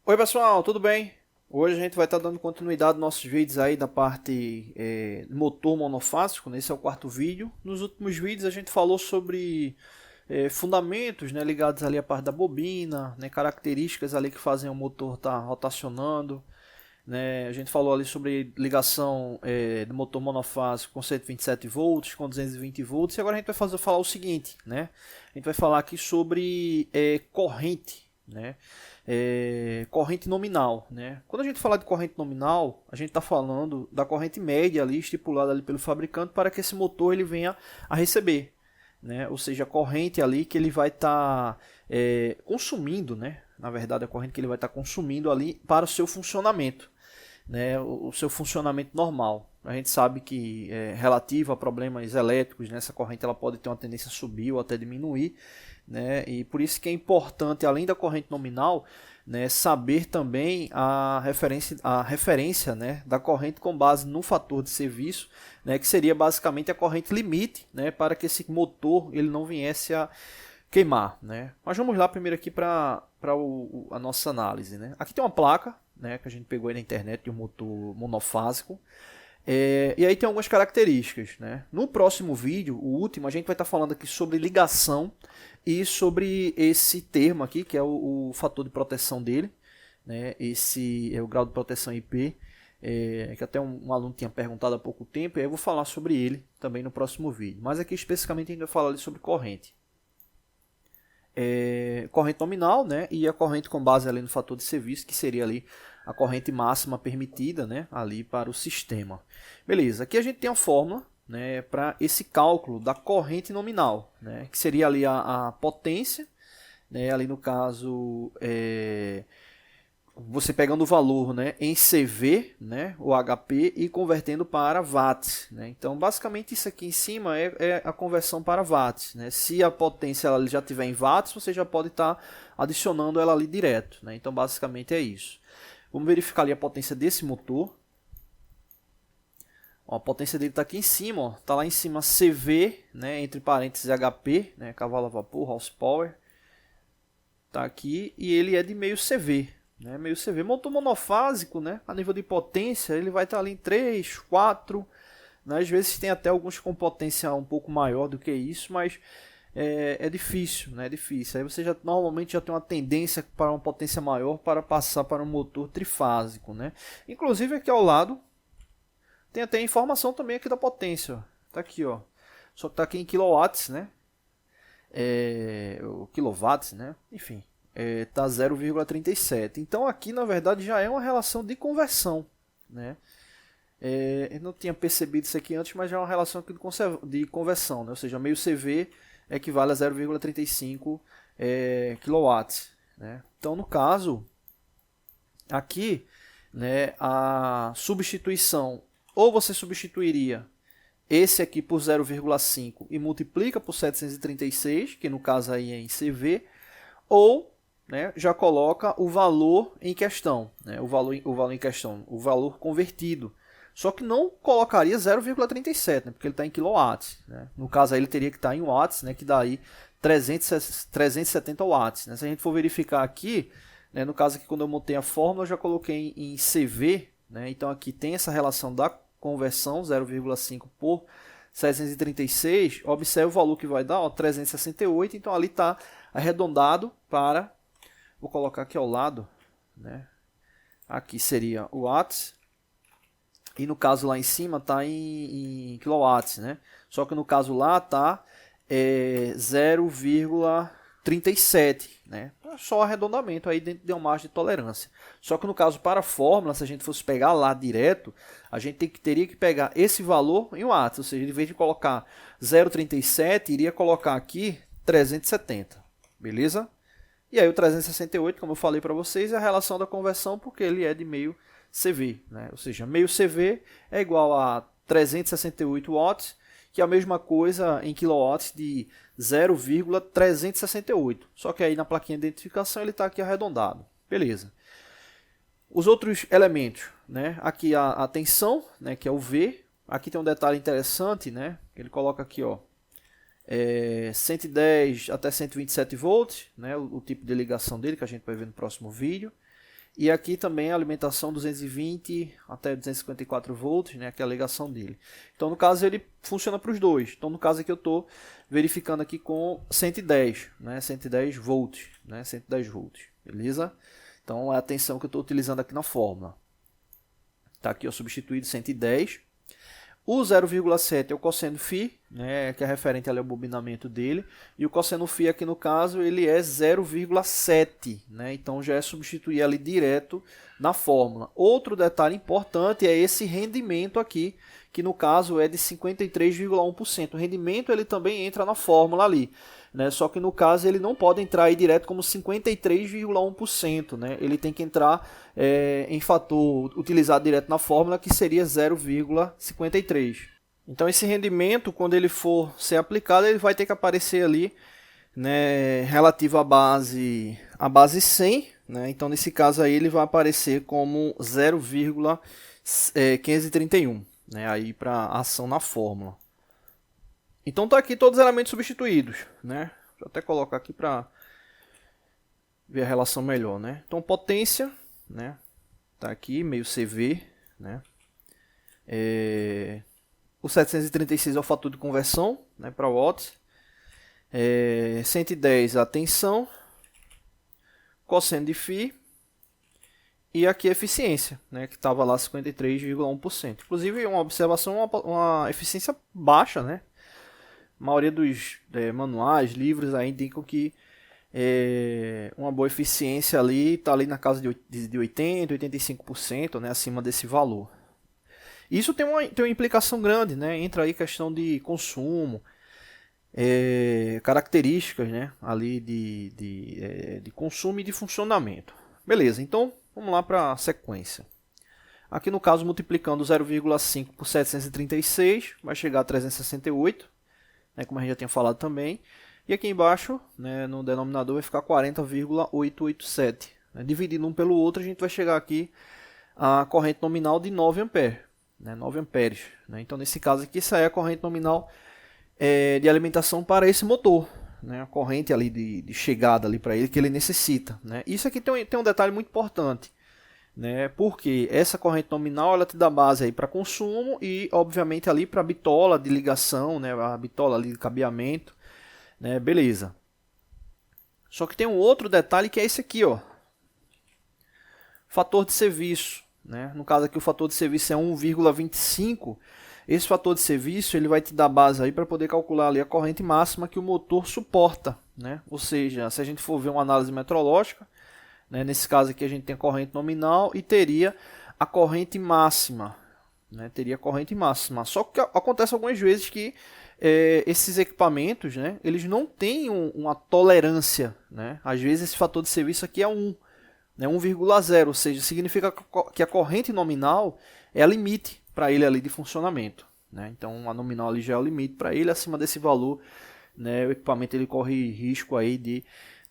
Oi pessoal, tudo bem? Hoje a gente vai estar dando continuidade aos nossos vídeos aí da parte motor monofásico, né? Esse é o quarto vídeo. Nos últimos vídeos a gente falou sobre fundamentos, né, ligados ali à parte da bobina, né, características ali que fazem o motor estar rotacionando, né? A gente falou ali sobre ligação do motor monofásico com 127 volts, com 220 volts, e agora a gente vai falar o seguinte, né? A gente vai falar aqui sobre corrente, né? Corrente nominal, né? Quando a gente fala de corrente nominal, a gente está falando da corrente média ali estipulada ali pelo fabricante para que esse motor ele venha a receber, né? Ou seja, a corrente ali que ele vai estar consumindo, né? Na verdade, a corrente que ele vai estar consumindo ali para o seu funcionamento, né, o seu funcionamento normal. A gente sabe que relativo a problemas elétricos, né, essa corrente ela pode ter uma tendência a subir ou até diminuir, né, e por isso que é importante, além da corrente nominal, né, saber também a referência, né, da corrente com base no fator de serviço, né, que seria basicamente a corrente limite, né, para que esse motor ele não viesse a queimar, né? Mas vamos lá primeiro aqui para a nossa análise, né? Aqui tem uma placa, né, que a gente pegou aí na internet de um motor monofásico. E aí tem algumas características, né? No próximo vídeo, o último, a gente vai estar falando aqui sobre ligação e sobre esse termo aqui, que é o fator de proteção dele, né? Esse é o grau de proteção IP, que até um aluno tinha perguntado há pouco tempo, e aí eu vou falar sobre ele também no próximo vídeo. Mas aqui especificamente a gente vai falar ali sobre corrente. Corrente nominal, né, e a corrente com base ali no fator de serviço, que seria ali a corrente máxima permitida, né, ali para o sistema. Beleza, aqui a gente tem a fórmula, né, para esse cálculo da corrente nominal, né, que seria ali a potência, né, ali no caso você pegando o valor, né, em CV, né, o HP, e convertendo para watts, né? Então, basicamente, isso aqui em cima é a conversão para watts, né? Se a potência ela já tiver em watts, você já pode estar adicionando ela ali direto, né? Então, basicamente é isso. Vamos verificar ali a potência desse motor. Ó, a potência dele está aqui em cima, está lá em cima CV, né, entre parênteses HP, né, cavalo a vapor, horsepower. Está aqui e ele é de meio CV. Né, meio CV, motor monofásico, né, a nível de potência, ele vai estar ali em 3, 4, né, às vezes tem até alguns com potência um pouco maior do que isso, mas é difícil, né, é difícil. Aí você já normalmente já tem uma tendência para uma potência maior para passar para um motor trifásico, né. Inclusive aqui ao lado tem até informação também aqui da potência, ó. Tá aqui, ó, só que tá aqui em kilowatts, né, o quilowatts, né, enfim. Tá 0,37. Então aqui na verdade já é uma relação de conversão, né? Eu não tinha percebido isso aqui antes, mas já é uma relação aqui de conversão, né? Ou seja, meio CV equivale a 0,35 kW, né? Então no caso aqui, né, a substituição, ou você substituiria esse aqui por 0,5 e multiplica por 736, que no caso aí é em CV, ou, né, já coloca o valor em questão, né, o valor em questão, o valor convertido. Só que não colocaria 0,37, né, porque ele está em quilowatts. Né? No caso aí ele teria que estar em watts, né, que dá aí 370 watts. Né? Se a gente for verificar aqui, né, no caso aqui quando eu montei a fórmula eu já coloquei em CV, né, então aqui tem essa relação da conversão 0,5 por 736, observe o valor que vai dar, ó, 368, então ali está arredondado para, vou colocar aqui ao lado, né? Aqui seria o watts, e no caso lá em cima está em quilowatts, né? Só que no caso lá está 0,37, né? Só arredondamento aí dentro de uma margem de tolerância. Só que no caso para a fórmula, se a gente fosse pegar lá direto, a gente teria que pegar esse valor em watts, ou seja, em vez de colocar 0,37, iria colocar aqui 370, beleza? E aí o 368, como eu falei para vocês, é a relação da conversão porque ele é de meio CV, né? Ou seja, meio CV é igual a 368 watts, que é a mesma coisa em quilowatts de 0,368. Só que aí na plaquinha de identificação ele está aqui arredondado. Beleza. Os outros elementos, né? Aqui a tensão, né? Que é o V. Aqui tem um detalhe interessante, né? Ele coloca aqui, ó, 110 até 127 volts, né? O tipo de ligação dele que a gente vai ver no próximo vídeo. E aqui também a alimentação 220 até 254 volts, né, que é a ligação dele. Então no caso ele funciona para os dois. Então no caso aqui eu estou verificando aqui com 110, né, 110 volts, né, 110 volts, beleza? Então é a tensão que eu estou utilizando aqui na fórmula. Tá aqui ó, substituído 110. O 0,7 é o cosseno φ, né, que é referente ali ao bobinamento dele, e o cosseno φ aqui no caso ele é 0,7, né, então já é substituir ali direto na fórmula. Outro detalhe importante é esse rendimento aqui, que no caso é de 53,1%. O rendimento ele também entra na fórmula ali, né, só que no caso ele não pode entrar aí direto como 53,1%, né, ele tem que entrar em fator utilizado direto na fórmula, que seria 0,53. Então esse rendimento, quando ele for ser aplicado, ele vai ter que aparecer ali, né, relativo à base 100, né? Então nesse caso aí ele vai aparecer como 0,531, né, aí para ação na fórmula. Então tá aqui todos os elementos substituídos, né? Vou até colocar aqui para ver a relação melhor, né? Então potência, né, tá aqui meio CV, né? O 736 é o fator de conversão, né, para watts. 110 a tensão, cosseno de φ, e aqui a eficiência, né, que estava lá 53,1%. Inclusive uma observação, uma eficiência baixa, né? A maioria dos manuais, livros aí indicam que uma boa eficiência ali está ali na casa de 80%, 85%, né, acima desse valor. Isso tem uma implicação grande, né? Entra aí questão de consumo, características, né, ali de consumo e de funcionamento. Beleza, então vamos lá para a sequência. Aqui no caso, multiplicando 0,5 por 736, vai chegar a 368, né, como a gente já tinha falado também. E aqui embaixo, né, no denominador, vai ficar 40,887. Né? Dividindo um pelo outro, a gente vai chegar aqui a corrente nominal de 9 amperes. Né, 9 amperes. Né? Então, nesse caso aqui, essa é a corrente nominal de alimentação para esse motor. Né? A corrente ali de chegada ali para ele que ele necessita. Né? Isso aqui tem um detalhe muito importante. Né? Porque essa corrente nominal ela te dá base para consumo e, obviamente, ali para a bitola de ligação, né? A bitola ali de cabeamento. Né? Beleza. Só que tem um outro detalhe que é esse aqui, ó. Fator de serviço, né? No caso aqui o fator de serviço é 1,25. Esse fator de serviço ele vai te dar base aí para poder calcular ali a corrente máxima que o motor suporta, né? Ou seja, se a gente for ver uma análise metrológica, né? Nesse caso aqui a gente tem a corrente nominal e teria a corrente máxima, né? Teria a corrente máxima. Só que acontece algumas vezes que esses equipamentos, né, eles não têm uma tolerância, né? Às vezes esse fator de serviço aqui é 1, né, 1,0, ou seja, significa que a corrente nominal é a limite para ele ali de funcionamento, né? Então a nominal ali já é o limite para ele, acima desse valor, né, o equipamento ele corre risco aí de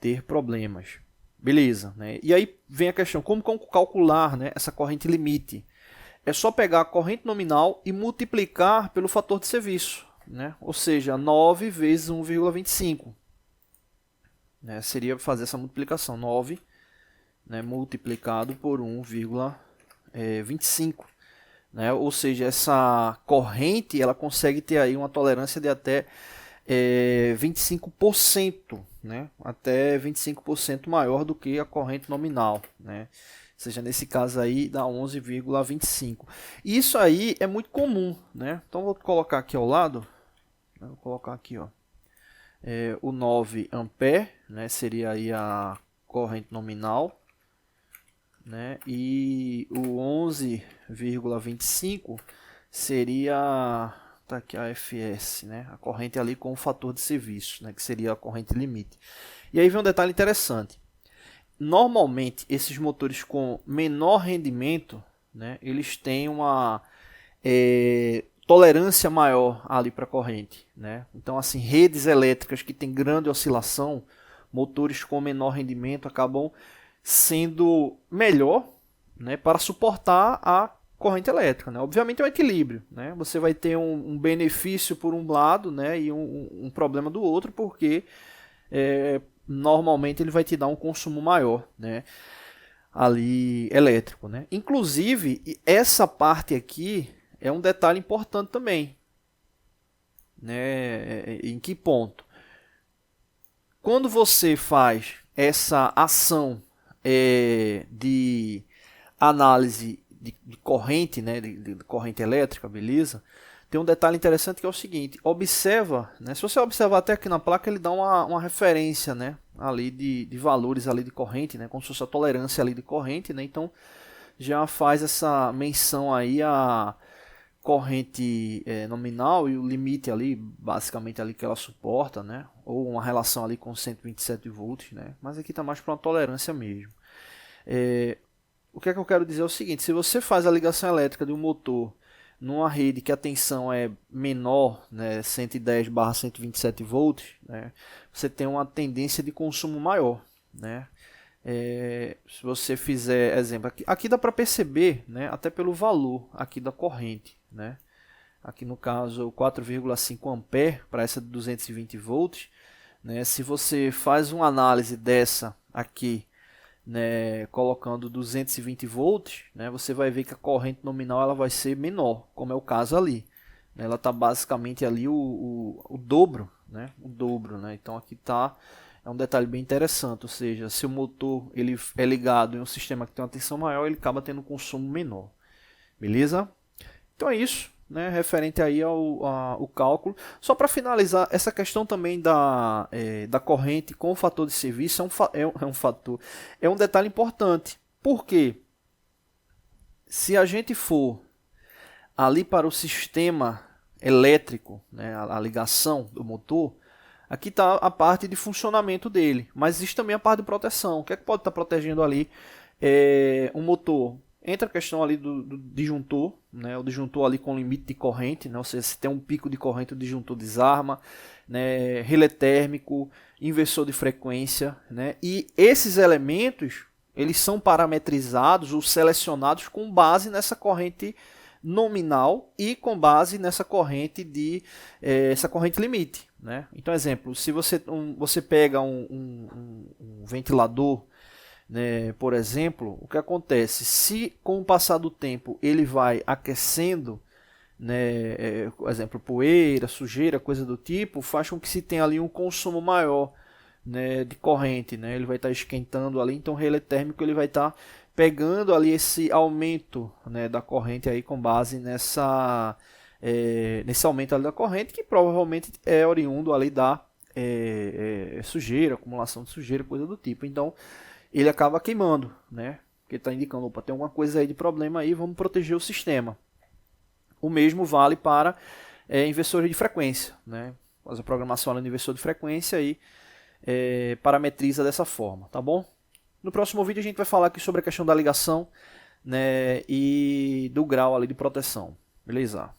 ter problemas. Beleza, né? E aí vem a questão, como calcular, né, essa corrente limite? É só pegar a corrente nominal e multiplicar pelo fator de serviço. Né? Ou seja, 9 vezes 1,25. Né? Seria fazer essa multiplicação. 9, né, multiplicado por 1,25. Né? Ou seja, essa corrente ela consegue ter aí uma tolerância de até 25%. Né? Até 25% maior do que a corrente nominal. Né? Ou seja, nesse caso aí dá 11,25. Isso aí é muito comum. Né? Então vou colocar aqui ao lado. Vou colocar aqui, ó, o 9 ampere, né, seria aí a corrente nominal, né, e o 11,25 seria, tá aqui a FS, né, a corrente ali com o fator de serviço, né, que seria a corrente limite. E aí vem um detalhe interessante. Normalmente esses motores com menor rendimento, né, eles têm uma tolerância maior ali para a corrente, né? Então, assim, redes elétricas que têm grande oscilação, motores com menor rendimento acabam sendo melhor, né, para suportar a corrente elétrica, né? Obviamente é um equilíbrio, né? Você vai ter um benefício por um lado, né, e um problema do outro, porque normalmente ele vai te dar um consumo maior, né? ali elétrico, né? Inclusive, essa parte aqui é um detalhe importante também, né? Em que ponto? Quando você faz essa ação de análise de corrente, né? De corrente elétrica, beleza? Tem um detalhe interessante que é o seguinte, observa, né? Se você observar até aqui na placa, ele dá uma referência, né? Ali de valores ali de corrente, né? Como se fosse a tolerância ali de corrente, né? Então já faz essa menção aí a corrente nominal e o limite ali, basicamente ali que ela suporta, né? Ou uma relação ali com 127 volts, né? Mas aqui está mais para uma tolerância mesmo. O que é que eu quero dizer é o seguinte, se você faz a ligação elétrica de um motor numa rede que a tensão é menor, né, 110/127 volts, né, você tem uma tendência de consumo maior, né? Se você fizer exemplo, aqui dá para perceber, né, até pelo valor aqui da corrente, né? Aqui no caso 4,5 ampere para essa de 220 volts, né? Se você faz uma análise dessa aqui, né, colocando 220 volts, né, você vai ver que a corrente nominal ela vai ser menor, como é o caso ali. Ela está basicamente ali o dobro, né, o dobro, né? Então aqui é um detalhe bem interessante, ou seja, se o motor ele é ligado em um sistema que tem uma tensão maior, ele acaba tendo um consumo menor. Beleza? Então é isso, né, referente aí ao cálculo. Só para finalizar, essa questão também da corrente com o fator de serviço é um detalhe importante. Por quê? Se a gente for ali para o sistema elétrico, né, a ligação do motor, aqui está a parte de funcionamento dele, mas existe também a parte de proteção. O que é que pode estar protegendo ali um motor? Entra a questão ali do disjuntor, né? O disjuntor ali com limite de corrente, né? Ou seja, se tem um pico de corrente, o disjuntor desarma, né? Relé térmico, inversor de frequência, né? E esses elementos, eles são parametrizados ou selecionados com base nessa corrente nominal e com base nessa corrente essa corrente limite, né? Então, exemplo, se você pega um ventilador, né, por exemplo, o que acontece? Se com o passar do tempo ele vai aquecendo, né, por exemplo, poeira, sujeira, coisa do tipo, faz com que se tenha ali um consumo maior, né, de corrente, né? Ele vai estar esquentando ali, então o relé térmico ele vai estar pegando ali esse aumento, né, da corrente aí com base nesse aumento ali da corrente, que provavelmente é oriundo ali da sujeira, acumulação de sujeira, coisa do tipo. Então ele acaba queimando, né? Porque está indicando, opa, tem alguma coisa aí de problema aí, vamos proteger o sistema. O mesmo vale para inversores de frequência, né? Faz a programação no inversor de frequência e parametriza dessa forma, tá bom? No próximo vídeo a gente vai falar aqui sobre a questão da ligação, né, e do grau ali de proteção, beleza?